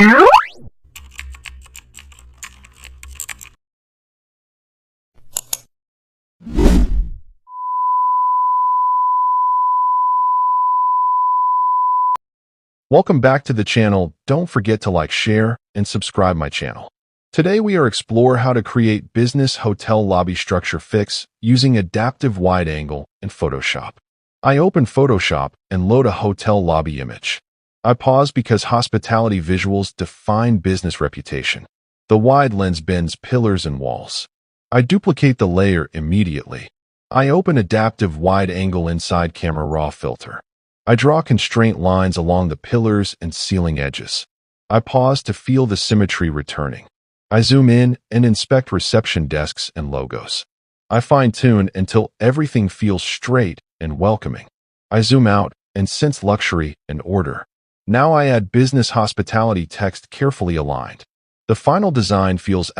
Welcome back to the channel. Don't forget to like, share, and subscribe my channel. Today we are explore how to create business hotel lobby structure fix using adaptive wide angle in Photoshop. I open Photoshop and load a hotel lobby image. I pause because hospitality visuals define business reputation. The wide lens bends pillars and walls. I duplicate the layer immediately. I open adaptive wide angle inside camera raw filter. I draw constraint lines along the pillars and ceiling edges. I pause to feel the symmetry returning. I zoom in and inspect reception desks and logos. I fine-tune until everything feels straight and welcoming. I zoom out and sense luxury and order. Now I add business hospitality text carefully aligned. The final design feels